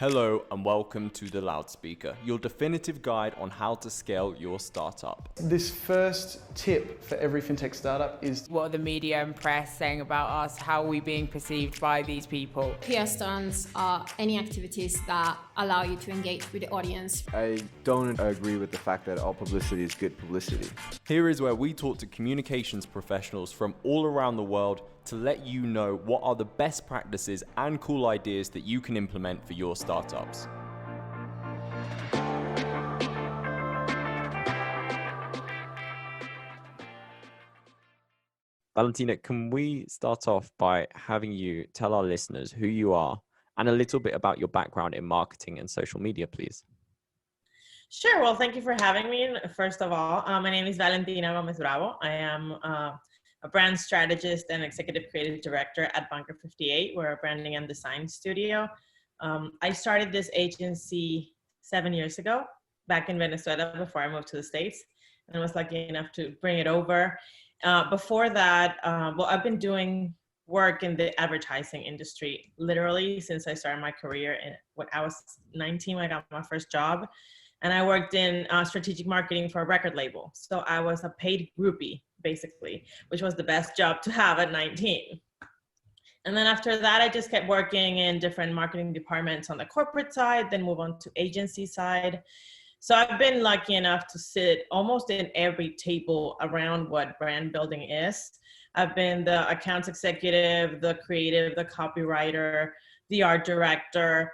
Hello and welcome to The Loudspeaker, your definitive guide on how to scale your startup. This first tip for every fintech startup is what are the media and press saying about us? How are we being perceived by these people? PR stunts are any activities that allow you to engage with the audience. I don't agree with the fact that all publicity is good publicity. Here is where we talk to communications professionals from all around the world to let you know what are the best practices and cool ideas that you can implement for your startups. Valentina, can we start off by having you tell our listeners who you are and a little bit about your background in marketing and social media, please? Sure. Well, thank you for having me. First of all, my name is Valentina Gomez Bravo. I am a brand strategist and executive creative director at Bunker 58. We're a branding and design studio. I started this agency 7 years ago, back in Venezuela before I moved to the States, and I was lucky enough to bring it over. Before that, I've been doing work in the advertising industry literally since I started my career when I was 19 when I got my first job. And I worked in strategic marketing for a record label. So I was a paid groupie, basically, which was the best job to have at 19. And then after that, I just kept working in different marketing departments on the corporate side, then move on to agency side. So I've been lucky enough to sit almost in every table around what brand building is. I've been the accounts executive, the creative, the copywriter, the art director,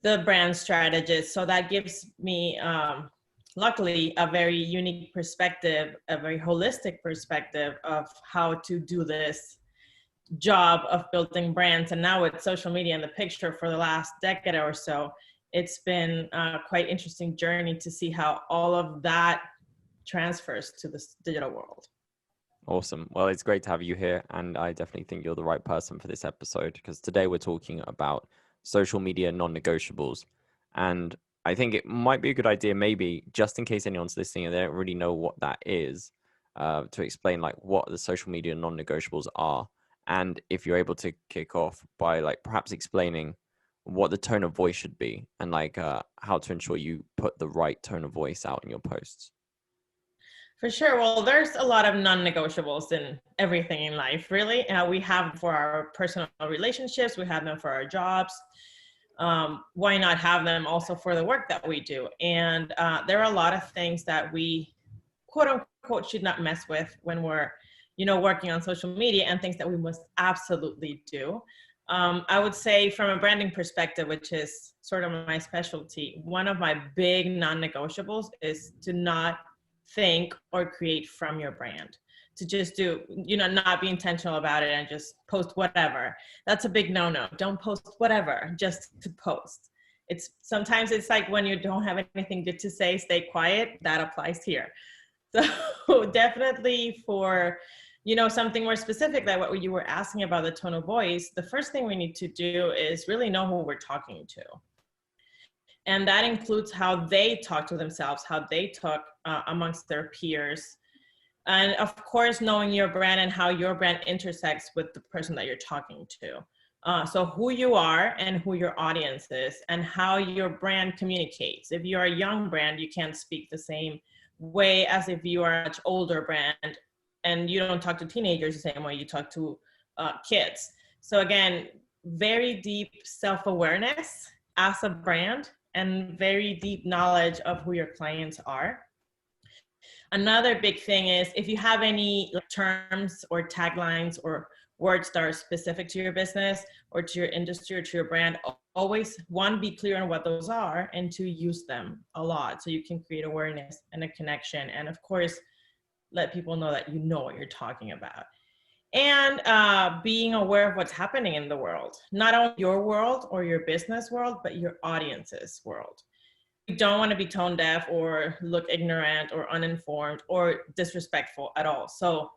the brand strategist. So that gives me, luckily, a very unique perspective, a very holistic perspective of how to do this job of building brands. And now with social media in the picture for the last decade or so, it's been a quite interesting journey to see how all of that transfers to this digital world. Awesome. Well, it's great to have you here. And I definitely think you're the right person for this episode because today we're talking about social media non-negotiables. And I think it might be a good idea, maybe just in case anyone's listening and they don't really know what that is, to explain like what the social media non-negotiables are. And if you're able to kick off by like perhaps explaining what the tone of voice should be and like how to ensure you put the right tone of voice out in your posts. For sure. Well, there's a lot of non-negotiables in everything in life, really. We have for our personal relationships, we have them for our jobs. Why not have them also for the work that we do? And there are a lot of things that we, quote unquote, should not mess with when we're, working on social media, and things that we must absolutely do. I would say from a branding perspective, which is sort of my specialty, one of my big non-negotiables is to not think or create from your brand, to just do, not be intentional about it and just post whatever. That's a big no-no. Don't post whatever just to post. Sometimes it's like when you don't have anything good to say, stay quiet. That applies here. So definitely for, something more specific, like what you were asking about the tone of voice, the first thing we need to do is really know who we're talking to. And that includes how they talk to themselves, how they talk amongst their peers. And of course, knowing your brand and how your brand intersects with the person that you're talking to. So who you are and who your audience is and how your brand communicates. If you're a young brand, you can't speak the same way as if you are a much older brand and you don't talk to teenagers the same way you talk to kids. So again, very deep self-awareness as a brand and very deep knowledge of who your clients are. Another big thing is if you have any terms or taglines or words that are specific to your business or to your industry or to your brand, always, one, be clear on what those are, and two, use them a lot so you can create awareness and a connection. And of course, let people know that you know what you're talking about. And being aware of what's happening in the world, not only your world or your business world, but your audience's world. You don't want to be tone deaf or look ignorant or uninformed or disrespectful at all. So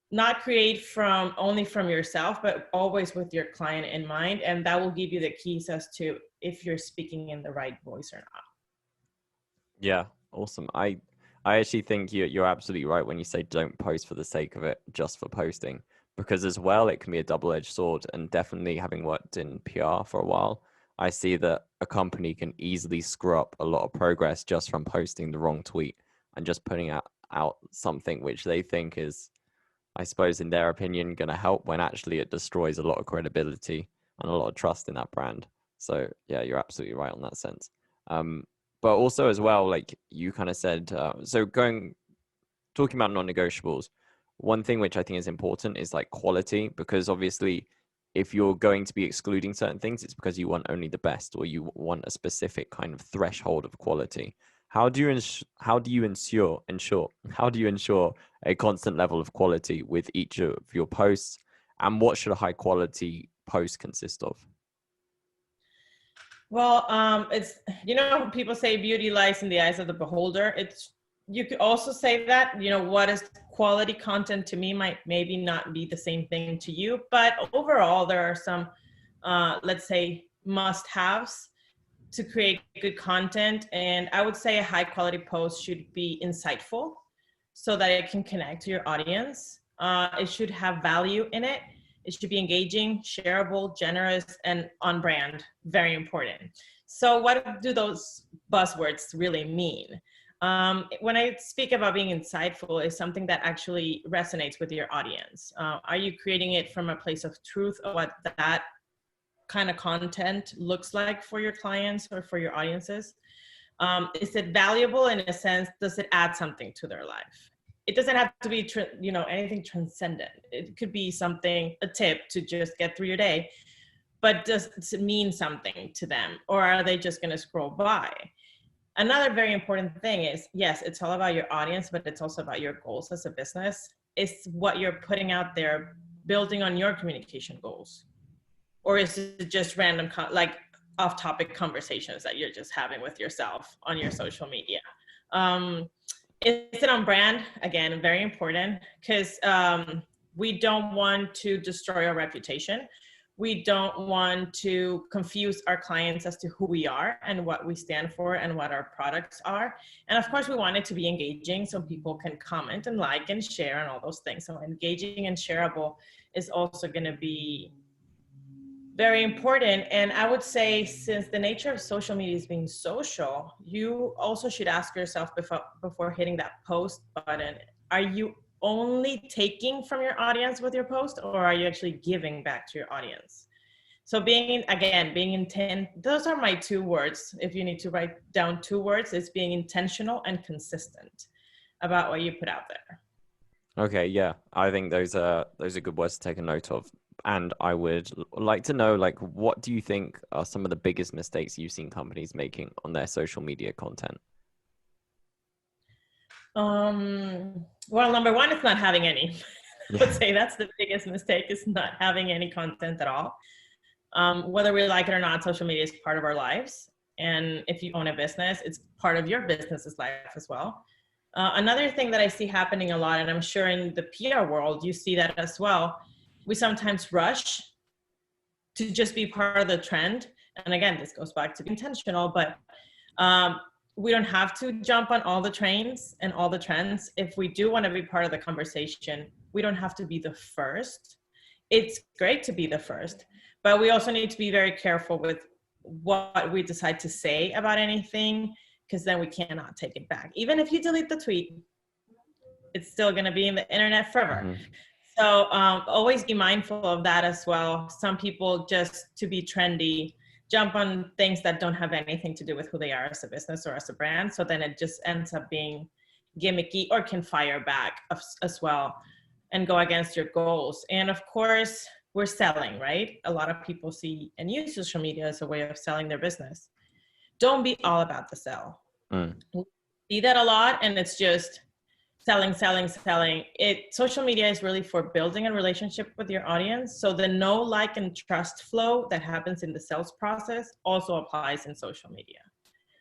not create only from yourself, but always with your client in mind. And that will give you the keys as to if you're speaking in the right voice or not. Yeah, awesome. I actually think you're absolutely right when you say don't post for the sake of it, just for posting. Because as well, it can be a double-edged sword. And definitely having worked in PR for a while, I see that a company can easily screw up a lot of progress just from posting the wrong tweet and just putting out something which they think is, I suppose, in their opinion, going to help, when actually it destroys a lot of credibility and a lot of trust in that brand. So yeah, you're absolutely right on that sense. But also as well, like you kind of said, so talking about non-negotiables, one thing which I think is important is like quality, because obviously if you're going to be excluding certain things, it's because you want only the best, or you want a specific kind of threshold of quality. How do you ensure a constant level of quality with each of your posts, and what should a high quality post consist of? Well, it's, people say beauty lies in the eyes of the beholder. You could also say that, what is quality content to me might maybe not be the same thing to you, but overall there are some, let's say, must-haves to create good content. And I would say a high quality post should be insightful so that it can connect to your audience. It should have value in it. It should be engaging, shareable, generous, and on brand. Very important. So what do those buzzwords really mean? When I speak about being insightful, is something that actually resonates with your audience. Are you creating it from a place of truth of what that kind of content looks like for your clients or for your audiences? Is it valuable in a sense? Does it add something to their life? It doesn't have to be, anything transcendent. It could be something, a tip to just get through your day, but does it mean something to them, or are they just going to scroll by? Another very important thing is, yes, it's all about your audience, but it's also about your goals as a business. It's what you're putting out there, building on your communication goals. Or is it just random, like off-topic conversations that you're just having with yourself on your social media? Is it on brand? Again, very important, because we don't want to destroy our reputation. We don't want to confuse our clients as to who we are and what we stand for and what our products are. And of course, we want it to be engaging so people can comment and like and share and all those things. So engaging and shareable is also going to be very important. And I would say, since the nature of social media is being social, you also should ask yourself before hitting that post button, are you only taking from your audience with your post, or are you actually giving back to your audience? So being intent, those are my 2 words. If you need to write down 2 words, it's being intentional and consistent about what you put out there. Okay, yeah, I think those are good words to take a note of. And I would like to know, like, what do you think are some of the biggest mistakes you've seen companies making on their social media content? Well, number 1 is not having any. I would say that's the biggest mistake, is not having any content at all. Whether we like it or not, social media is part of our lives. And if you own a business, it's part of your business's life as well. Another thing that I see happening a lot, and I'm sure in the PR world, you see that as well, we sometimes rush to just be part of the trend. And again, this goes back to be intentional, but we don't have to jump on all the trains and all the trends. If we do want to be part of the conversation, we don't have to be the first. It's great to be the first, but we also need to be very careful with what we decide to say about anything, because then we cannot take it back. Even if you delete the tweet, it's still going to be in the internet forever. Mm-hmm. So always be mindful of that as well. Some people, just to be trendy, jump on things that don't have anything to do with who they are as a business or as a brand. So then it just ends up being gimmicky, or can fire back as well and go against your goals. And of course, we're selling, right? A lot of people see and use social media as a way of selling their business. Don't be all about the sell. We see that a lot, and it's just selling. Social media is really for building a relationship with your audience. So the know, like, and trust flow that happens in the sales process also applies in social media.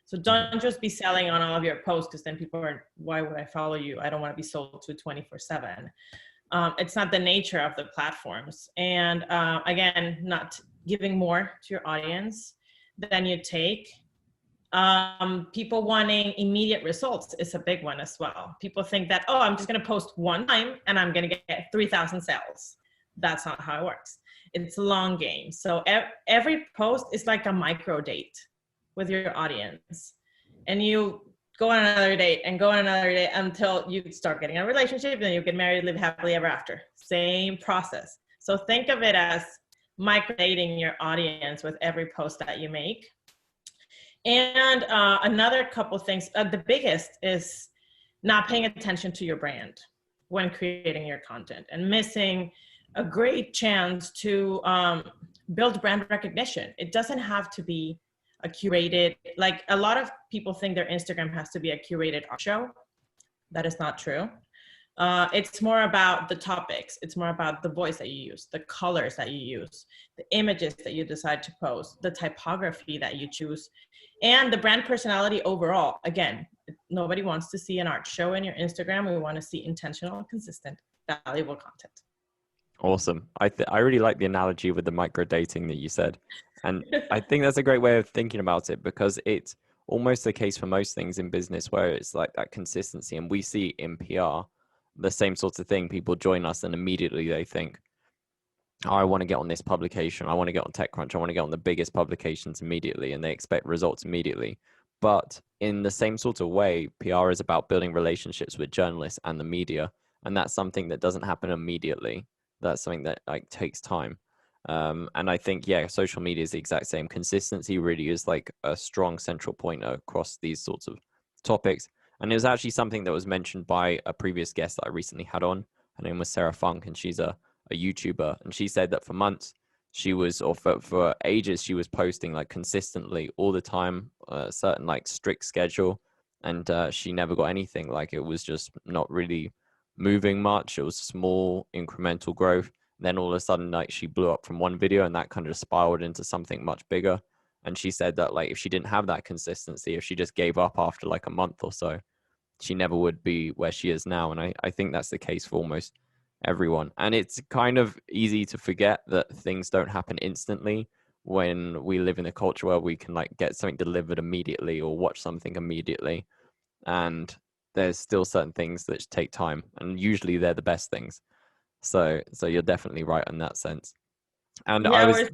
So don't just be selling on all of your posts, because then people are, why would I follow you? I don't want to be sold to 24/7. It's not the nature of the platforms. And again, not giving more to your audience than you take. People wanting immediate results is a big one as well. People think that, oh, I'm just going to post one time and I'm going to get 3,000 sales. That's not how it works. It's a long game. So every post is like a micro date with your audience. And you go on another date and go on another date until you start getting a relationship, then you get married, live happily ever after. Same process. So think of it as micro dating your audience with every post that you make. And another couple things, the biggest is not paying attention to your brand when creating your content and missing a great chance to build brand recognition. It doesn't have to be a curated, like a lot of people think their Instagram has to be a curated art show. That is not true. It's more about the topics. It's more about the voice that you use, the colors that you use, the images that you decide to post, the typography that you choose, and the brand personality overall. Again, nobody wants to see an art show in your Instagram. We want to see intentional, consistent, valuable content. Awesome. I really like the analogy with the micro dating that you said. And I think that's a great way of thinking about it, because it's almost the case for most things in business where it's like that consistency. And we see in PR the same sorts of thing. People join us and immediately they think, oh, I want to get on this publication. I want to get on TechCrunch. I want to get on the biggest publications immediately. And they expect results immediately. But in the same sort of way, PR is about building relationships with journalists and the media. And that's something that doesn't happen immediately. That's something that like takes time. And I think, yeah, social media is the exact same. Consistency really is like a strong central point across these sorts of topics. And it was actually something that was mentioned by a previous guest that I recently had on. Her name was Sarah Funk, and she's a YouTuber. And she said that for months she was, or for ages, she was posting like consistently all the time, a certain like strict schedule. And she never got anything. Like it was just not really moving much. It was small incremental growth. Then all of a sudden, like she blew up from one video, and that kind of spiraled into something much bigger. And she said that like if she didn't have that consistency, if she just gave up after like a month or so, she never would be where she is now. And I think that's the case for almost everyone. And it's kind of easy to forget that things don't happen instantly when we live in a culture where we can like get something delivered immediately or watch something immediately. And there's still certain things that take time, and usually they're the best things. So you're definitely right in that sense. And yeah, I was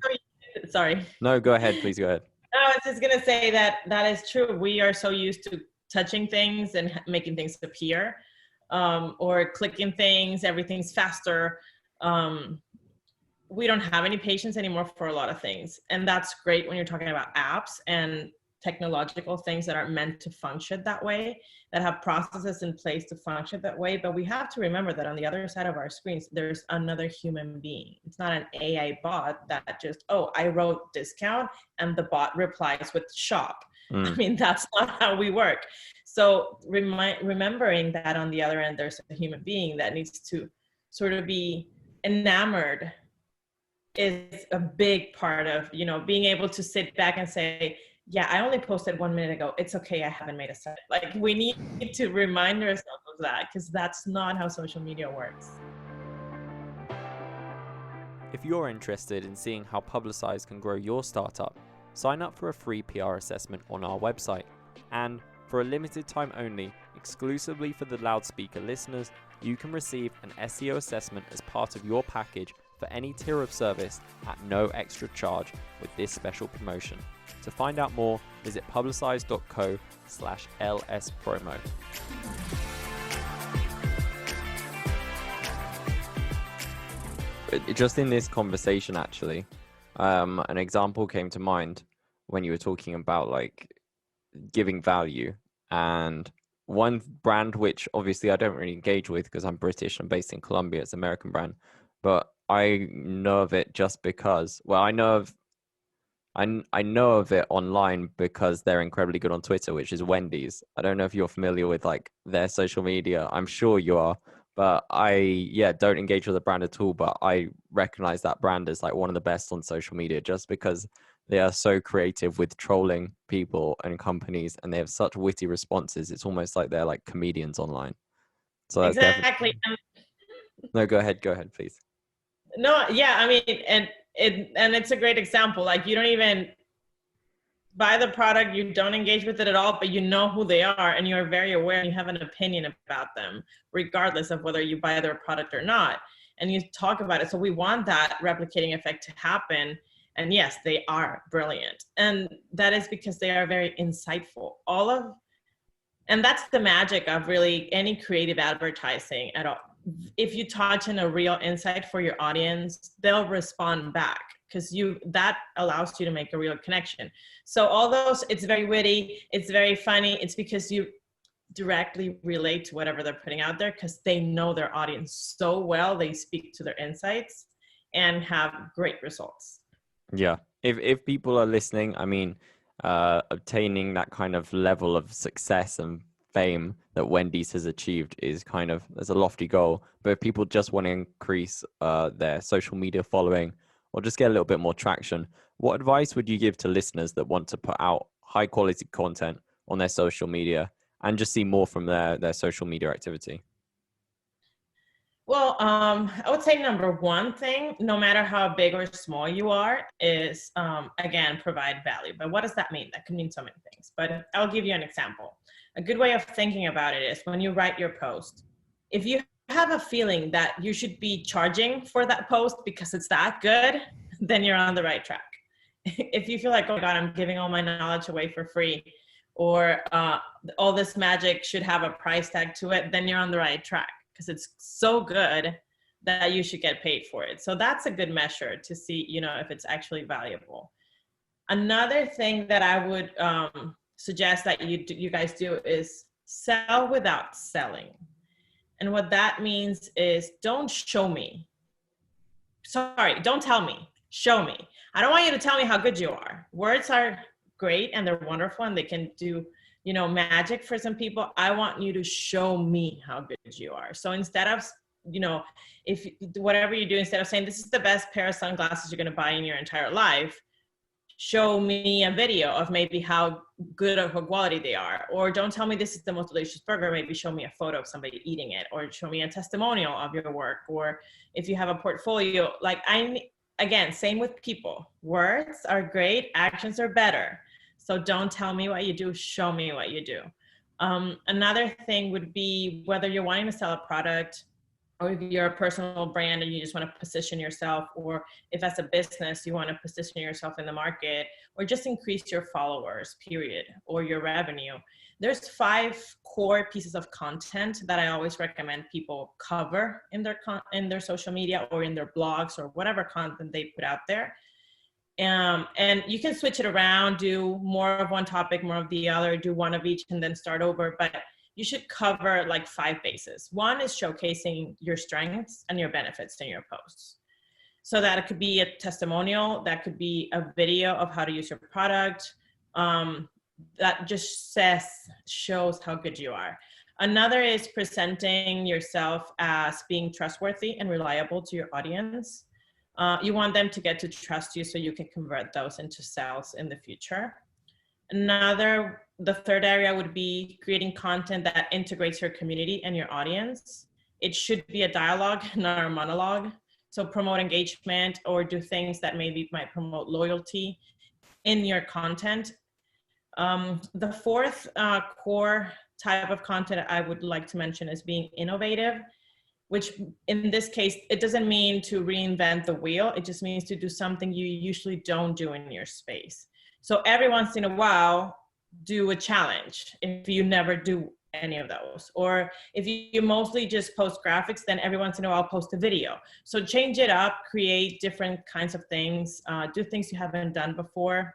sorry. No, go ahead, please go ahead. I was just gonna say that is true. We are so used to touching things and making things appear, or clicking things. Everything's faster. We don't have any patience anymore for a lot of things, and that's great when you're talking about apps and technological things that are meant to function that way, that have processes in place to function that way. But we have to remember that on the other side of our screens, there's another human being. It's not an AI bot that just, oh, I wrote discount and the bot replies with shop. I mean, that's not how we work. So remembering that on the other end, there's a human being that needs to sort of be enamored is a big part of, being able to sit back and say, yeah, I only posted 1 minute ago. It's okay. I haven't made a set. Like, we need to remind ourselves of that, because that's not how social media works. If you're interested in seeing how Publicize can grow your startup, sign up for a free PR assessment on our website. And for a limited time only, exclusively for the loudspeaker listeners, you can receive an SEO assessment as part of your package for any tier of service at no extra charge with this special promotion. To find out more, visit publicize.co/LSpromo. Just in this conversation, actually, an example came to mind when you were talking about like giving value. And one brand, which obviously I don't really engage with because I'm British, I'm based in Colombia, it's an American brand, but I know of it just because, well, I know of it online because they're incredibly good on Twitter, which is Wendy's. I don't know if you're familiar with like their social media. I'm sure you are, but I don't engage with the brand at all. But I recognize that brand as like one of the best on social media just because they are so creative with trolling people and companies, and they have such witty responses. It's almost like they're like comedians online. So that's exactly. No, go ahead, please. No, yeah, I mean, and it's a great example. Like, you don't even buy the product, you don't engage with it at all, but you know who they are and you're very aware and you have an opinion about them, regardless of whether you buy their product or not. and you talk about it. So we want that replicating effect to happen. And yes, they are brilliant. And that is because they are very insightful. And that's the magic of really any creative advertising at all. If you touch on a real insight for your audience, they'll respond back, because that allows you to make a real connection. So all those, it's very witty, it's very funny. It's because you directly relate to whatever they're putting out there, because they know their audience so well. They speak to their insights and have great results. Yeah. If people are listening, I mean, obtaining that kind of level of success and fame that Wendy's has achieved is there's a lofty goal. But if people just want to increase their social media following or just get a little bit more traction, what advice would you give to listeners that want to put out high quality content on their social media and just see more from their social media activity? Well, I would say number one thing, no matter how big or small you are, is, again, provide value. But what does that mean? That could mean so many things. But I'll give you an example. A good way of thinking about it is when you write your post, if you have a feeling that you should be charging for that post because it's that good, then you're on the right track. If you feel like, oh God, I'm giving all my knowledge away for free, or all this magic should have a price tag to it, then you're on the right track, because it's so good that you should get paid for it. So that's a good measure to see, if it's actually valuable. Another thing that I would suggest that you guys do is sell without selling. And what that means is don't tell me, show me. I don't want you to tell me how good you are. Words are great and they're wonderful and they can do magic for some people. I want you to show me how good you are. So instead of, if whatever you do, instead of saying this is the best pair of sunglasses you're going to buy in your entire life, show me a video of maybe how good of a quality they are. Or don't tell me this is the most delicious burger, maybe show me a photo of somebody eating it, or show me a testimonial of your work. Or if you have a portfolio, again, same with people. Words are great, actions are better. So don't tell me what you do, show me what you do. Another thing would be whether you're wanting to sell a product, or if you're a personal brand and you just want to position yourself, or if as a business you want to position yourself in the market, or just increase your followers, period, or your revenue. There's 5 core pieces of content that I always recommend people cover in their social media or in their blogs or whatever content they put out there. And you can switch it around, do more of one topic, more of the other, do one of each, and then start over. But you should cover 5 bases. One is showcasing your strengths and your benefits in your posts. So that it could be a testimonial, that could be a video of how to use your product, that just shows how good you are. Another is presenting yourself as being trustworthy and reliable to your audience. You want them to get to trust you so you can convert those into sales in the future. The third area would be creating content that integrates your community and your audience. It should be a dialogue, not a monologue. So promote engagement or do things that maybe might promote loyalty in your content. The fourth core type of content I would like to mention is being innovative, which in this case, it doesn't mean to reinvent the wheel. It just means to do something you usually don't do in your space. So every once in a while, do a challenge if you never do any of those. Or if you mostly just post graphics, then every once in a while post a video. So change it up, create different kinds of things, do things you haven't done before.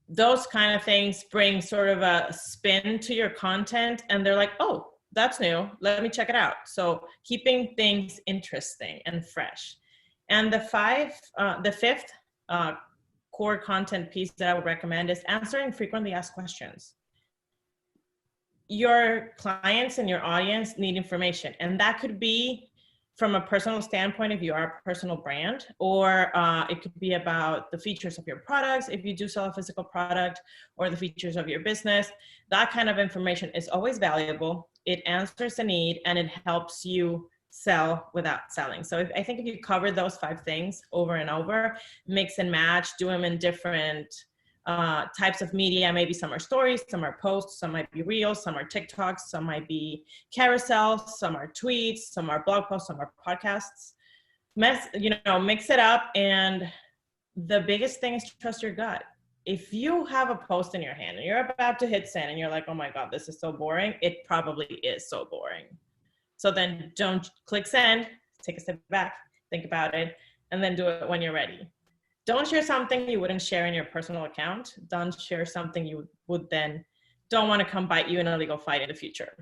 Those kind of things bring sort of a spin to your content, and they're like, oh, that's new, let me check it out. So keeping things interesting and fresh. And the fifth core content piece that I would recommend is answering frequently asked questions. Your clients and your audience need information, and that could be from a personal standpoint if you are a personal brand, or it could be about the features of your products if you do sell a physical product, or the features of your business. That kind of information is always valuable. It answers a need and it helps you sell without selling. So I think if you cover those 5 things over and over, mix and match, do them in different types of media. Maybe some are stories, some are posts, some might be reels, some are TikToks, some might be carousels, some are tweets, some are blog posts, some are podcasts. Mix it up. And the biggest thing is trust your gut. If you have a post in your hand and you're about to hit send and you're like, oh my God, this is so boring, it probably is so boring. So then don't click send, take a step back, think about it, and then do it when you're ready. Don't share something you wouldn't share in your personal account. Don't share something you would then don't want to come bite you in a legal fight in the future.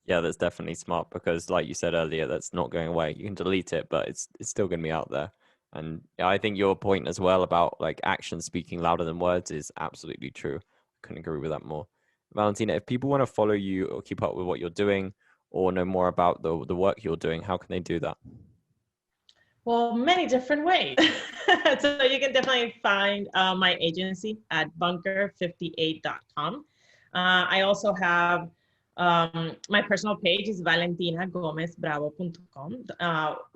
Yeah, that's definitely smart because, like you said earlier, that's not going away. You can delete it, but it's still going to be out there. And I think your point as well about like actions speaking louder than words is absolutely true. Couldn't agree with that more. Valentina, if people want to follow you or keep up with what you're doing or know more about the work you're doing, how can they do that? Well, many different ways. So you can definitely find my agency at bunker58.com. I also have my personal page is valentinagomezbravo.com,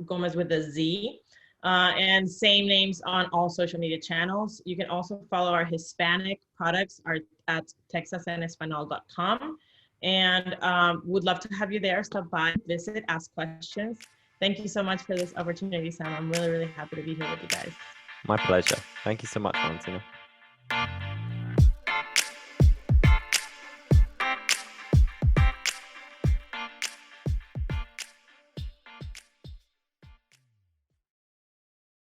Gomez with a Z. And same names on all social media channels. You can also follow our Hispanic products at texasenespanol.com. And would love to have you there. Stop by, visit, ask questions. Thank you so much for this opportunity, Sam. I'm really, really happy to be here with you guys. My pleasure. Thank you so much, Valentina.